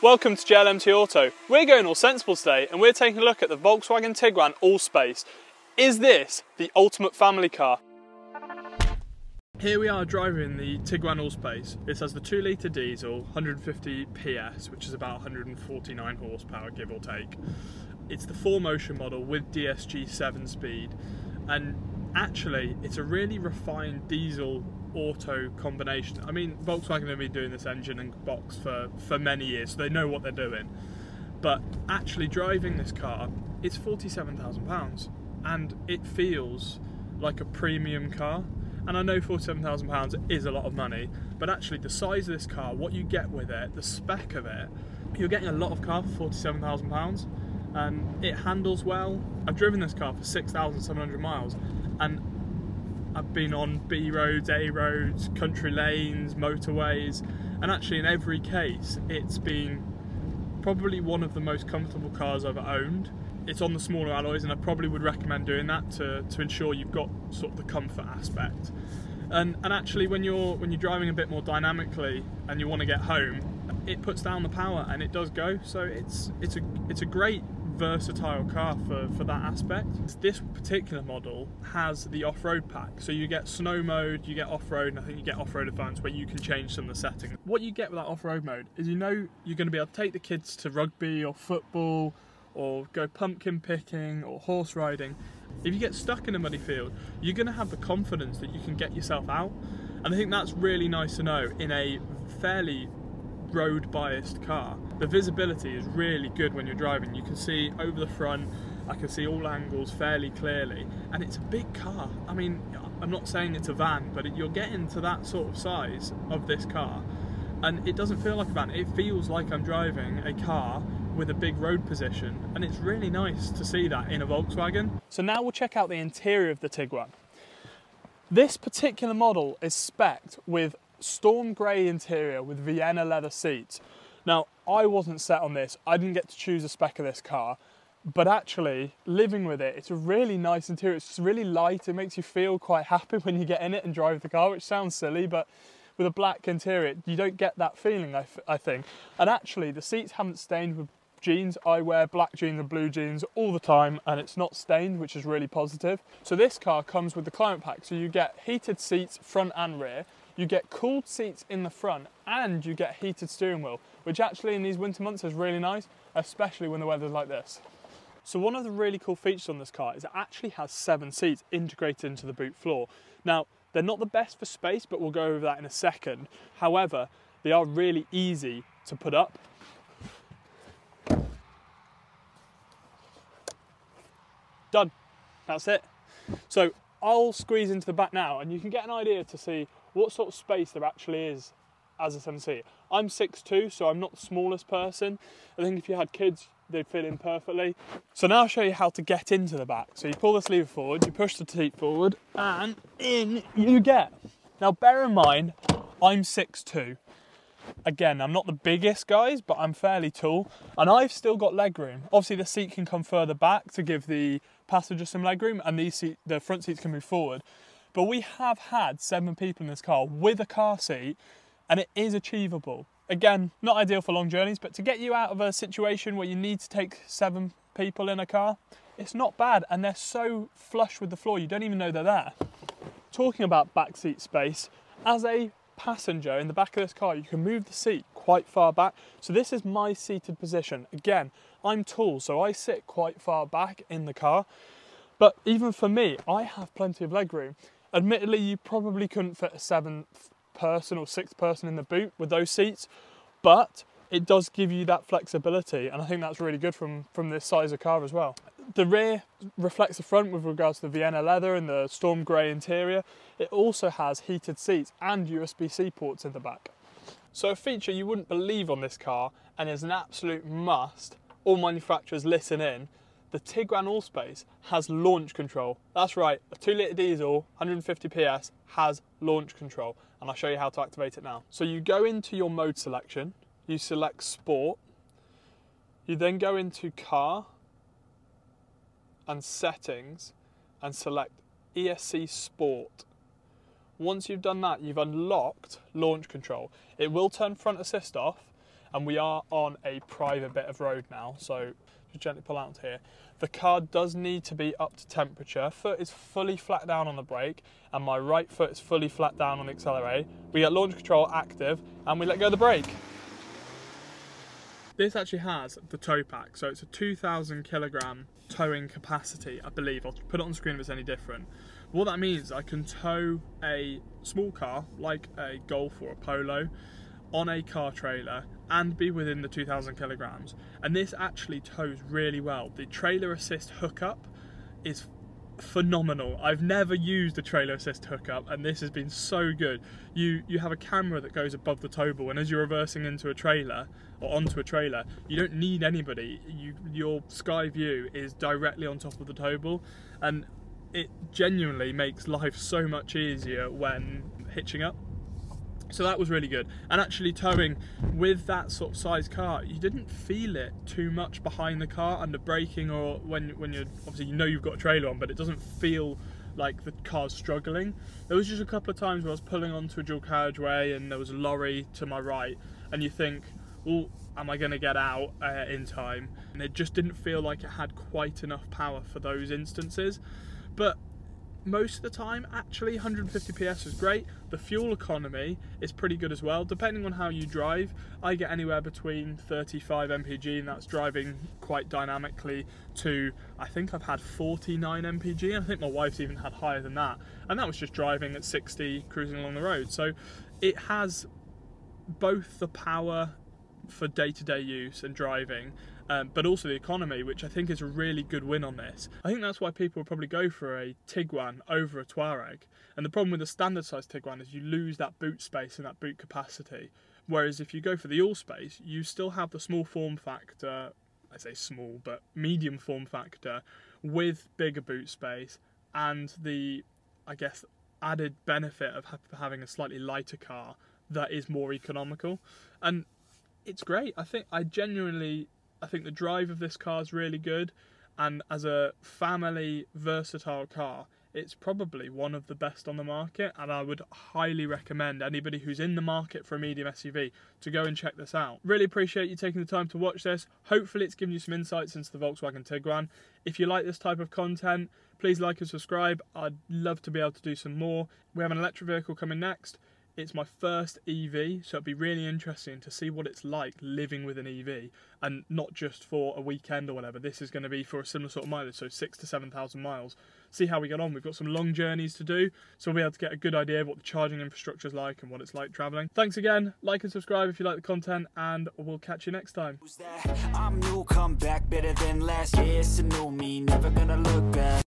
Welcome to JLMT Auto. We're going all sensible today and we're taking a look at the Volkswagen Tiguan Allspace. Is this the ultimate family car? Here we are driving the Tiguan Allspace. This has the 2 litre diesel, 150 PS, which is about 149 horsepower, give or take. It's the 4Motion model with DSG 7-speed, and actually it's a really refined diesel auto combination. I mean, Volkswagen have been doing this engine and box for many years, so they know what they're doing. But actually driving this car, it's £47,000 and it feels like a premium car. And I know £47,000 is a lot of money, but actually the size of this car, what you get with it, the spec of it, you're getting a lot of car for £47,000. It handles well. I've driven this car for 6,700 miles and I've been on B roads, A roads, country lanes, motorways, and actually in every case it's been probably one of the most comfortable cars I've owned. It's on the smaller alloys and I probably would recommend doing that to ensure you've got sort of the comfort aspect. And actually when you're driving a bit more dynamically and you want to get home, it puts down the power and it does go, so it's a great versatile car for that aspect. This particular model has the off-road pack, so you get snow mode, you get off-road, and I think you get off-road advance where you can change some of the settings. What you get with that off-road mode is you know you're going to be able to take the kids to rugby or football or go pumpkin picking or horse riding. If you get stuck in a muddy field, you're going to have the confidence that you can get yourself out, and I think that's really nice to know in a fairly road biased car. The visibility is really good when you're driving. You can see over the front, I can see all angles fairly clearly, and it's a big car. I mean, I'm not saying it's a van, but you're getting to that sort of size of this car and it doesn't feel like a van. It feels like I'm driving a car with a big road position, and it's really nice to see that in a Volkswagen. So now we'll check out the interior of the Tiguan. This particular model is spec'd with storm grey interior with Vienna leather seats. Now, I wasn't set on this. I didn't get to choose a spec of this car, but actually living with it, it's a really nice interior. It's just really light. It makes you feel quite happy when you get in it and drive the car, which sounds silly, but with a black interior, you don't get that feeling, I think. And actually, the seats haven't stained with jeans. I wear black jeans and blue jeans all the time and it's not stained, which is really positive. So this car comes with the climate pack, so you get heated seats front and rear. You get cooled seats in the front and you get heated steering wheel, which actually in these winter months is really nice, especially when the weather's like this. So one of the really cool features on this car is it actually has 7 seats integrated into the boot floor. Now, they're not the best for space, but we'll go over that in a second. However, they are really easy to put up. Done. That's it. So I'll squeeze into the back now and you can get an idea to see what sort of space there actually is as a 7-seat. I'm 6'2", so I'm not the smallest person. I think if you had kids, they'd fit in perfectly. So now I'll show you how to get into the back. So you pull this lever forward, you push the seat forward, and in you get. Now bear in mind, I'm 6'2". Again, I'm not the biggest guys, but I'm fairly tall, and I've still got leg room. Obviously the seat can come further back to give the passenger some leg room, and the front seats can move forward. But we have had 7 people in this car with a car seat, and it is achievable. Again, not ideal for long journeys, but to get you out of a situation where you need to take 7 people in a car, it's not bad, and they're so flush with the floor, you don't even know they're there. Talking about back seat space, as a passenger in the back of this car, you can move the seat quite far back. So this is my seated position. Again, I'm tall, so I sit quite far back in the car, but even for me, I have plenty of leg room. Admittedly, you probably couldn't fit a 7th person or 6th person in the boot with those seats, but it does give you that flexibility, and I think that's really good from this size of car as well. The rear reflects the front with regards to the Vienna leather and the storm grey interior. It also has heated seats and USB-C ports in the back. So a feature you wouldn't believe on this car, and is an absolute must, all manufacturers listen in, the Tiguan Allspace has launch control. That's right, a 2 litre diesel, 150 PS, has launch control, and I'll show you how to activate it now. So you go into your mode selection, you select Sport, you then go into Car and Settings and select ESC Sport. Once you've done that, you've unlocked launch control. It will turn front assist off, and we are on a private bit of road now, so just gently pull out here. The car does need to be up to temperature. Foot is fully flat down on the brake, and my right foot is fully flat down on the accelerator. We get launch control active, and we let go of the brake. This actually has the tow pack, so it's a 2,000 kilogram towing capacity, I believe. I'll put it on screen if it's any different. What that means, I can tow a small car, like a Golf or a Polo, on a car trailer and be within the 2,000 kilograms. And this actually tows really well. The trailer assist hookup is phenomenal. I've never used a trailer assist hookup, and this has been so good. You have a camera that goes above the tow ball, and as you're reversing into a trailer or onto a trailer, you don't need anybody. Your sky view is directly on top of the tow ball, and it genuinely makes life so much easier when hitching up. So that was really good. And actually towing with that sort of size car, you didn't feel it too much behind the car under braking, or when you're, obviously you know you've got a trailer on, but it doesn't feel like the car's struggling. There was just a couple of times where I was pulling onto a dual carriageway and there was a lorry to my right, and you think, well, am I going to get out in time? And it just didn't feel like it had quite enough power for those instances. But most of the time, actually, 150 PS is great. The fuel economy is pretty good as well. Depending on how you drive, I get anywhere between 35 mpg, and that's driving quite dynamically, to, I think I've had 49 mpg, and I think my wife's even had higher than that. And that was just driving at 60, cruising along the road. So it has both the power for day-to-day use and driving, but also the economy, which I think is a really good win on this. I think that's why people will probably go for a Tiguan over a Touareg. And the problem with the standard size Tiguan is you lose that boot space and that boot capacity. Whereas if you go for the Allspace, you still have the small form factor, I say small, but medium form factor with bigger boot space, and the, I guess, added benefit of having a slightly lighter car that is more economical. And it's great. I think the drive of this car is really good, and as a family versatile car, it's probably one of the best on the market, and I would highly recommend anybody who's in the market for a medium SUV to go and check this out. Really appreciate you taking the time to watch this. Hopefully it's given you some insights into the Volkswagen Tiguan. If you like this type of content, please like and subscribe. I'd love to be able to do some more. We have an electric vehicle coming next. It's my first EV, so it'd be really interesting to see what it's like living with an EV, and not just for a weekend or whatever. This is going to be for a similar sort of mileage, so 6,000 to 7,000 miles. See how we get on. We've got some long journeys to do, so we'll be able to get a good idea of what the charging infrastructure is like and what it's like travelling. Thanks again. Like and subscribe if you like the content, and we'll catch you next time. I'm new, come back better than last. Yeah, it's a new me, never gonna look back.